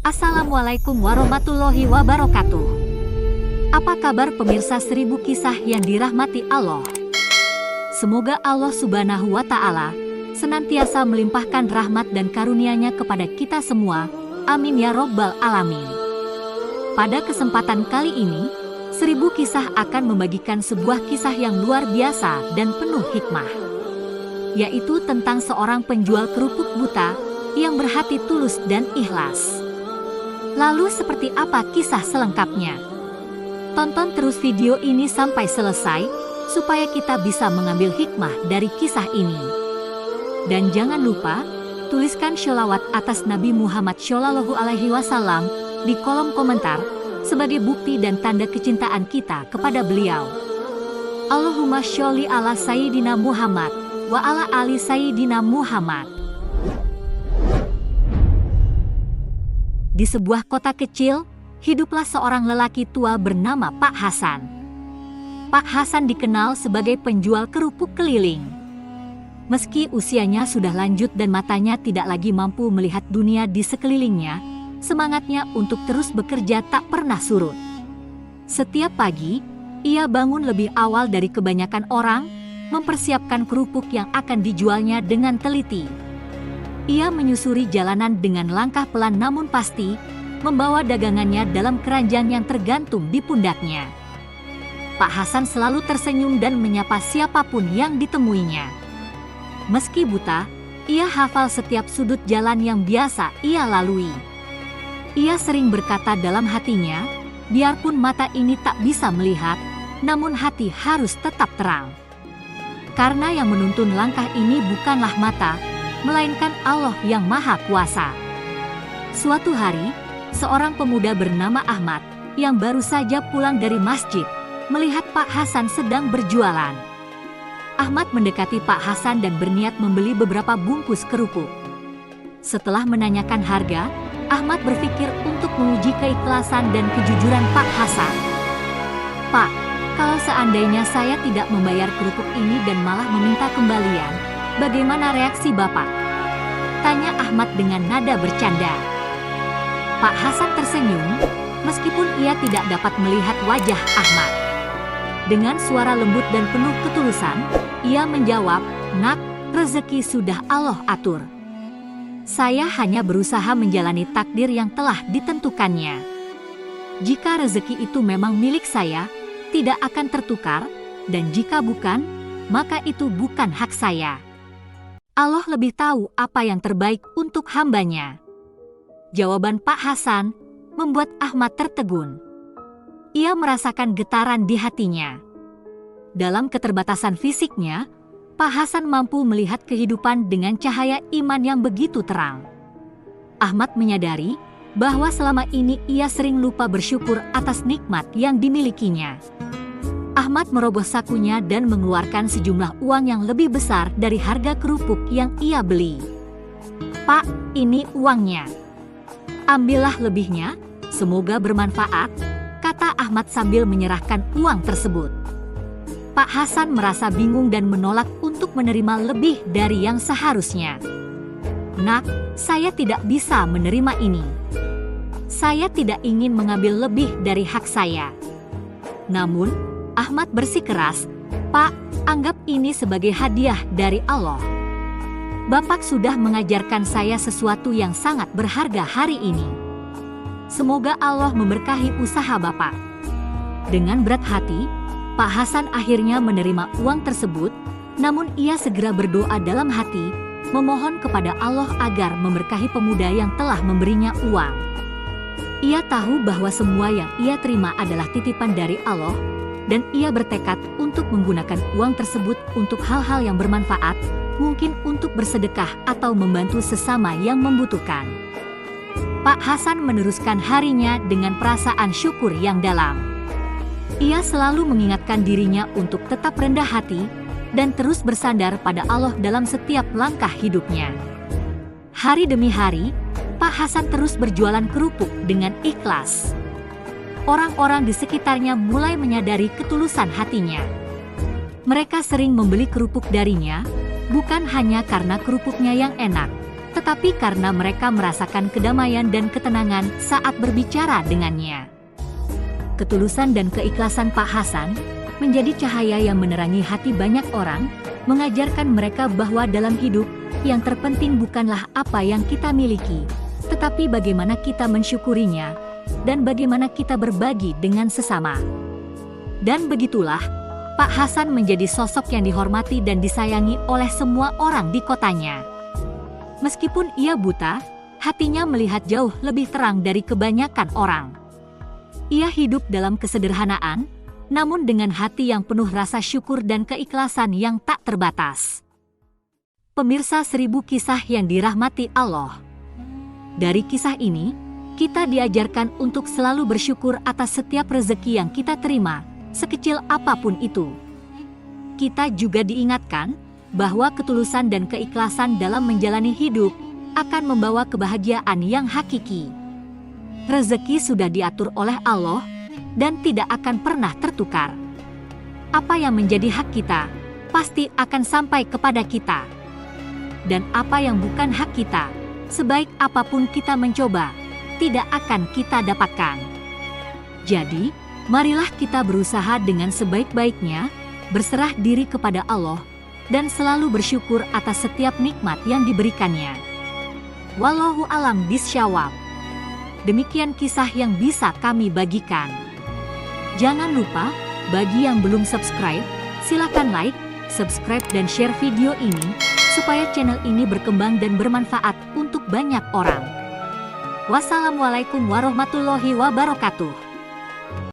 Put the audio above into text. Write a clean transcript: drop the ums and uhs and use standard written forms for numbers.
Assalamualaikum warahmatullahi wabarakatuh. Apa kabar pemirsa 1000 kisah yang dirahmati Allah? Semoga Allah Subhanahu wa Ta'ala senantiasa melimpahkan rahmat dan karunia-Nya kepada kita semua. Amin ya Rabbal Alamin. Pada kesempatan kali ini, 1000 kisah akan membagikan sebuah kisah yang luar biasa dan penuh hikmah, yaitu tentang seorang penjual kerupuk buta yang berhati tulus dan ikhlas. Lalu seperti apa kisah selengkapnya? Tonton terus video ini sampai selesai, supaya kita bisa mengambil hikmah dari kisah ini. Dan jangan lupa, tuliskan sholawat atas Nabi Muhammad SAW di kolom komentar, sebagai bukti dan tanda kecintaan kita kepada beliau. Allahumma sholli ala Sayyidina Muhammad, wa ala ali Sayyidina Muhammad. Di sebuah kota kecil, hiduplah seorang lelaki tua bernama Pak Hasan. Pak Hasan dikenal sebagai penjual kerupuk keliling. Meski usianya sudah lanjut dan matanya tidak lagi mampu melihat dunia di sekelilingnya, semangatnya untuk terus bekerja tak pernah surut. Setiap pagi, ia bangun lebih awal dari kebanyakan orang, mempersiapkan kerupuk yang akan dijualnya dengan teliti. Ia menyusuri jalanan dengan langkah pelan namun pasti, membawa dagangannya dalam keranjang yang tergantung di pundaknya. Pak Hasan selalu tersenyum dan menyapa siapapun yang ditemuinya. Meski buta, ia hafal setiap sudut jalan yang biasa ia lalui. Ia sering berkata dalam hatinya, biarpun mata ini tak bisa melihat, namun hati harus tetap terang. Karena yang menuntun langkah ini bukanlah mata, melainkan Allah yang Maha Kuasa. Suatu hari, seorang pemuda bernama Ahmad, yang baru saja pulang dari masjid, melihat Pak Hasan sedang berjualan. Ahmad mendekati Pak Hasan dan berniat membeli beberapa bungkus kerupuk. Setelah menanyakan harga, Ahmad berpikir untuk menguji keikhlasan dan kejujuran Pak Hasan. "Pak, kalau seandainya saya tidak membayar kerupuk ini dan malah meminta kembalian, bagaimana reaksi Bapak?" tanya Ahmad dengan nada bercanda. Pak Hasan tersenyum, meskipun ia tidak dapat melihat wajah Ahmad. Dengan suara lembut dan penuh ketulusan, ia menjawab, "Nak, rezeki sudah Allah atur. Saya hanya berusaha menjalani takdir yang telah ditentukannya. Jika rezeki itu memang milik saya, tidak akan tertukar, dan jika bukan, maka itu bukan hak saya. Allah lebih tahu apa yang terbaik untuk hambanya." Jawaban Pak Hasan membuat Ahmad tertegun. Ia merasakan getaran di hatinya. Dalam keterbatasan fisiknya, Pak Hasan mampu melihat kehidupan dengan cahaya iman yang begitu terang. Ahmad menyadari bahwa selama ini ia sering lupa bersyukur atas nikmat yang dimilikinya. Ahmad merogoh sakunya dan mengeluarkan sejumlah uang yang lebih besar dari harga kerupuk yang ia beli. "Pak, ini uangnya. Ambillah lebihnya, semoga bermanfaat," kata Ahmad sambil menyerahkan uang tersebut. Pak Hasan merasa bingung dan menolak untuk menerima lebih dari yang seharusnya. "Nak, saya tidak bisa menerima ini. Saya tidak ingin mengambil lebih dari hak saya." Namun, Ahmad bersikeras, "Pak, anggap ini sebagai hadiah dari Allah. Bapak sudah mengajarkan saya sesuatu yang sangat berharga hari ini. Semoga Allah memberkahi usaha Bapak." Dengan berat hati, Pak Hasan akhirnya menerima uang tersebut, namun ia segera berdoa dalam hati, memohon kepada Allah agar memberkahi pemuda yang telah memberinya uang. Ia tahu bahwa semua yang ia terima adalah titipan dari Allah, dan ia bertekad untuk menggunakan uang tersebut untuk hal-hal yang bermanfaat, mungkin untuk bersedekah atau membantu sesama yang membutuhkan. Pak Hasan meneruskan harinya dengan perasaan syukur yang dalam. Ia selalu mengingatkan dirinya untuk tetap rendah hati dan terus bersandar pada Allah dalam setiap langkah hidupnya. Hari demi hari, Pak Hasan terus berjualan kerupuk dengan ikhlas. Orang-orang di sekitarnya mulai menyadari ketulusan hatinya. Mereka sering membeli kerupuk darinya, bukan hanya karena kerupuknya yang enak, tetapi karena mereka merasakan kedamaian dan ketenangan saat berbicara dengannya. Ketulusan dan keikhlasan Pak Hasan menjadi cahaya yang menerangi hati banyak orang, mengajarkan mereka bahwa dalam hidup, yang terpenting bukanlah apa yang kita miliki, tetapi bagaimana kita mensyukurinya, dan bagaimana kita berbagi dengan sesama. Dan begitulah, Pak Hasan menjadi sosok yang dihormati dan disayangi oleh semua orang di kotanya. Meskipun ia buta, hatinya melihat jauh lebih terang dari kebanyakan orang. Ia hidup dalam kesederhanaan, namun dengan hati yang penuh rasa syukur dan keikhlasan yang tak terbatas. Pemirsa 1000 kisah yang dirahmati Allah. Dari kisah ini, kita diajarkan untuk selalu bersyukur atas setiap rezeki yang kita terima, sekecil apapun itu. Kita juga diingatkan bahwa ketulusan dan keikhlasan dalam menjalani hidup akan membawa kebahagiaan yang hakiki. Rezeki sudah diatur oleh Allah dan tidak akan pernah tertukar. Apa yang menjadi hak kita pasti akan sampai kepada kita. Dan apa yang bukan hak kita, sebaik apapun kita mencoba, tidak akan kita dapatkan. Jadi, marilah kita berusaha dengan sebaik-baiknya, berserah diri kepada Allah, dan selalu bersyukur atas setiap nikmat yang diberikannya. Wallahu a'lam bishawab. Demikian kisah yang bisa kami bagikan. Jangan lupa, bagi yang belum subscribe, silakan like, subscribe dan share video ini, supaya channel ini berkembang dan bermanfaat untuk banyak orang. Wassalamualaikum warahmatullahi wabarakatuh.